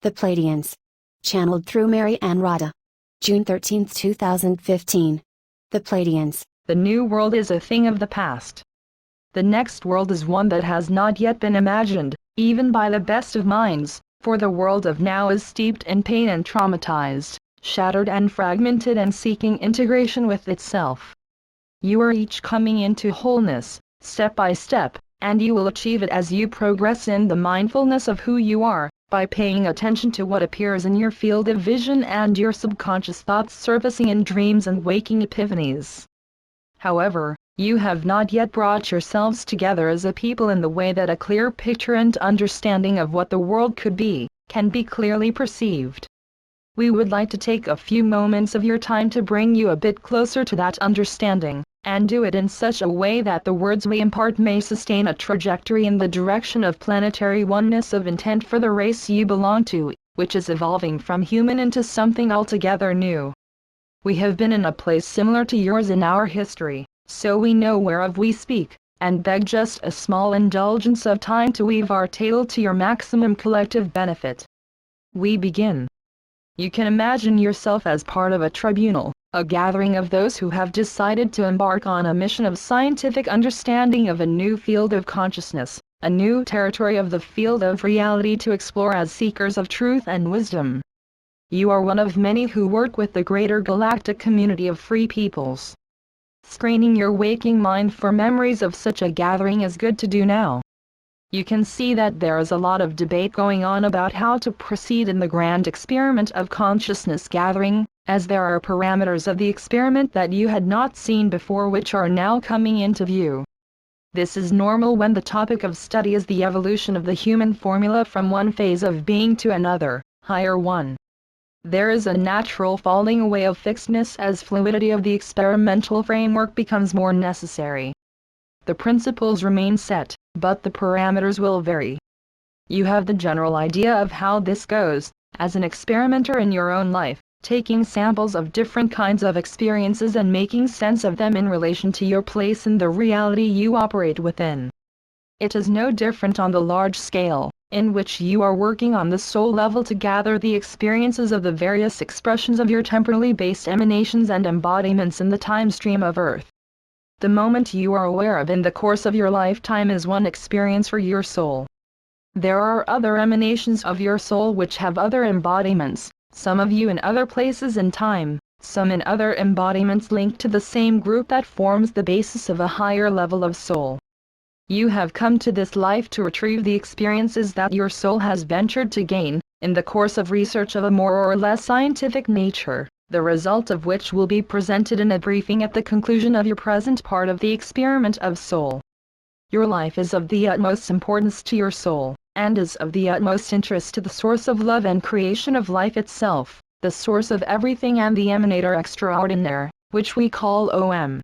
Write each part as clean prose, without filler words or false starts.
The Pleiadians. Channeled through Mary Ann Rada. June 13, 2015. The Pleiadians. The new world is a thing of the past. The next world is one that has not yet been imagined, even by the best of minds, for the world of now is steeped in pain and traumatized, shattered and fragmented and seeking integration with itself. You are each coming into wholeness, step by step, and you will achieve it as you progress in the mindfulness of who you are, by paying attention to what appears in your field of vision and your subconscious thoughts surfacing in dreams and waking epiphanies. However, you have not yet brought yourselves together as a people in the way that a clear picture and understanding of what the world could be, can be clearly perceived. We would like to take a few moments of your time to bring you a bit closer to that understanding, and do it in such a way that the words we impart may sustain a trajectory in the direction of planetary oneness of intent for the race you belong to, which is evolving from human into something altogether new. We have been in a place similar to yours in our history, so we know whereof we speak, and beg just a small indulgence of time to weave our tale to your maximum collective benefit. We begin. You can imagine yourself as part of a tribunal, a gathering of those who have decided to embark on a mission of scientific understanding of a new field of consciousness, a new territory of the field of reality to explore as seekers of truth and wisdom. You are one of many who work with the greater galactic community of free peoples. Screening your waking mind for memories of such a gathering is good to do now. You can see that there is a lot of debate going on about how to proceed in the grand experiment of consciousness gathering, as there are parameters of the experiment that you had not seen before which are now coming into view. This is normal when the topic of study is the evolution of the human formula from one phase of being to another, higher one. There is a natural falling away of fixedness as fluidity of the experimental framework becomes more necessary. The principles remain set, but the parameters will vary. You have the general idea of how this goes, as an experimenter in your own life, taking samples of different kinds of experiences and making sense of them in relation to your place in the reality you operate within. It is no different on the large scale, in which you are working on the soul level to gather the experiences of the various expressions of your temporally based emanations and embodiments in the time stream of Earth. The moment you are aware of in the course of your lifetime is one experience for your soul. There are other emanations of your soul which have other embodiments, some of you in other places in time, some in other embodiments linked to the same group that forms the basis of a higher level of soul. You have come to this life to retrieve the experiences that your soul has ventured to gain, in the course of research of a more or less scientific nature, the result of which will be presented in a briefing at the conclusion of your present part of the experiment of soul. Your life is of the utmost importance to your soul, and is of the utmost interest to the source of love and creation of life itself, the source of everything and the emanator extraordinaire, which we call OM.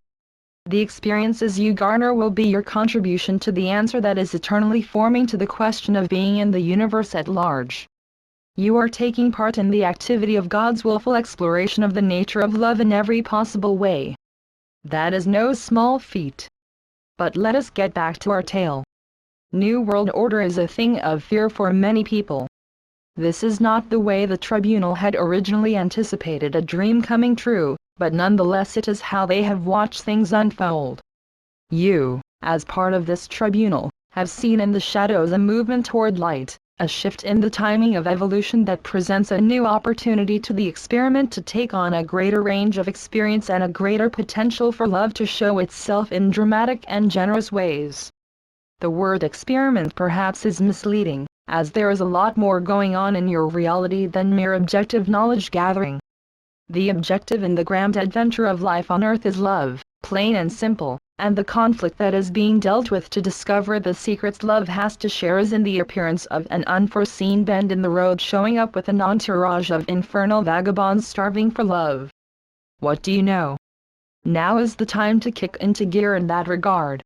The experiences you garner will be your contribution to the answer that is eternally forming to the question of being in the universe at large. You are taking part in the activity of God's willful exploration of the nature of love in every possible way. That is no small feat. But let us get back to our tale. New World Order is a thing of fear for many people. This is not the way the tribunal had originally anticipated a dream coming true, but nonetheless it is how they have watched things unfold. You, as part of this tribunal, have seen in the shadows a movement toward light, a shift in the timing of evolution that presents a new opportunity to the experiment to take on a greater range of experience and a greater potential for love to show itself in dramatic and generous ways. The word experiment perhaps is misleading, as there is a lot more going on in your reality than mere objective knowledge gathering. The objective in the grand adventure of life on Earth is love, plain and simple, and the conflict that is being dealt with to discover the secrets love has to share is in the appearance of an unforeseen bend in the road showing up with an entourage of infernal vagabonds starving for love. What do you know? Now is the time to kick into gear in that regard.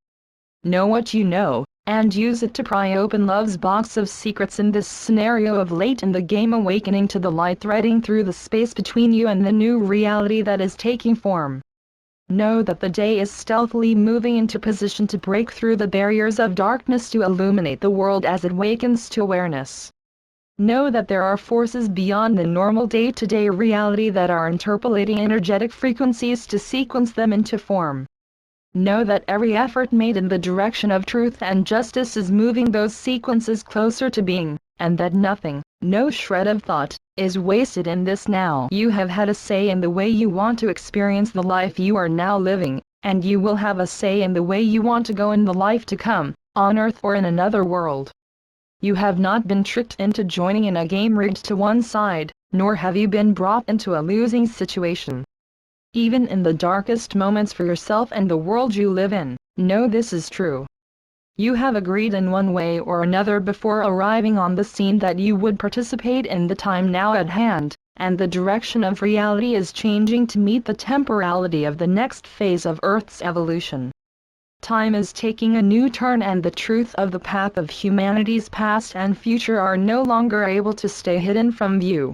Know what you know, and use it to pry open love's box of secrets in this scenario of late in the game awakening to the light threading through the space between you and the new reality that is taking form. Know that the day is stealthily moving into position to break through the barriers of darkness to illuminate the world as it wakens to awareness. Know that there are forces beyond the normal day-to-day reality that are interpolating energetic frequencies to sequence them into form. Know that every effort made in the direction of truth and justice is moving those sequences closer to being, and that nothing, no shred of thought, is wasted in this now. You have had a say in the way you want to experience the life you are now living, and you will have a say in the way you want to go in the life to come, on Earth or in another world. You have not been tricked into joining in a game rigged to one side, nor have you been brought into a losing situation. Even in the darkest moments for yourself and the world you live in, know this is true. You have agreed in one way or another before arriving on the scene that you would participate in the time now at hand, and the direction of reality is changing to meet the temporality of the next phase of Earth's evolution. Time is taking a new turn, and the truth of the path of humanity's past and future are no longer able to stay hidden from view.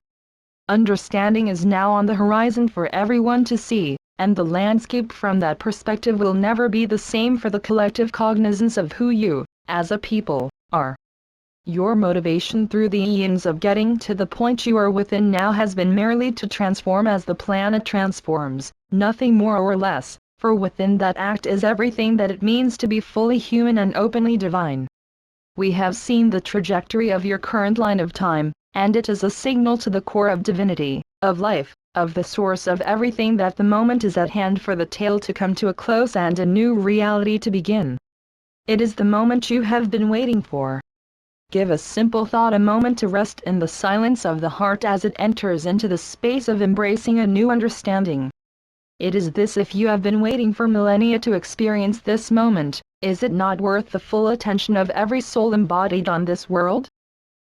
Understanding is now on the horizon for everyone to see, and the landscape from that perspective will never be the same for the collective cognizance of who you, as a people, are. Your motivation through the eons of getting to the point you are within now has been merely to transform as the planet transforms, nothing more or less, for within that act is everything that it means to be fully human and openly divine. We have seen the trajectory of your current line of time, and it is a signal to the core of divinity, of life, of the source of everything that the moment is at hand for the tale to come to a close and a new reality to begin. It is the moment you have been waiting for. Give a simple thought a moment to rest in the silence of the heart as it enters into the space of embracing a new understanding. It is this: if you have been waiting for millennia to experience this moment, is it not worth the full attention of every soul embodied on this world?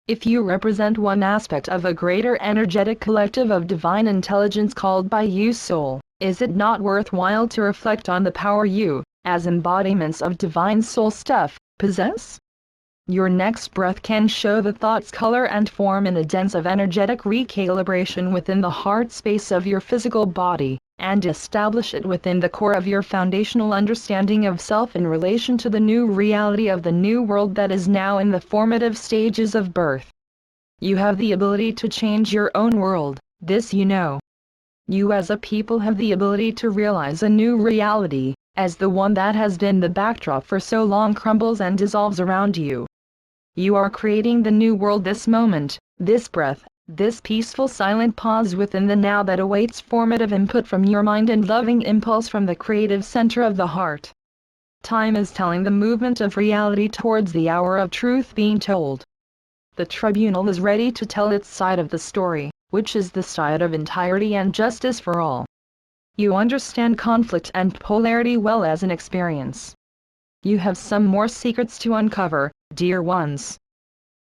If you represent one aspect of a greater energetic collective of divine intelligence called by you soul, is it not worthwhile to reflect on the power you, as embodiments of divine soul stuff, possess? Your next breath can show the thought's color and form in a dance of energetic recalibration within the heart space of your physical body, and establish it within the core of your foundational understanding of self in relation to the new reality of the new world that is now in the formative stages of birth. You have the ability to change your own world, this you know. You as a people have the ability to realize a new reality, as the one that has been the backdrop for so long crumbles and dissolves around you. You are creating the new world this moment, this breath, this peaceful silent pause within the now that awaits formative input from your mind and loving impulse from the creative center of the heart. Time is telling the movement of reality towards the hour of truth being told. The tribunal is ready to tell its side of the story, which is the side of entirety and justice for all. You understand conflict and polarity well as an experience. You have some more secrets to uncover, dear ones.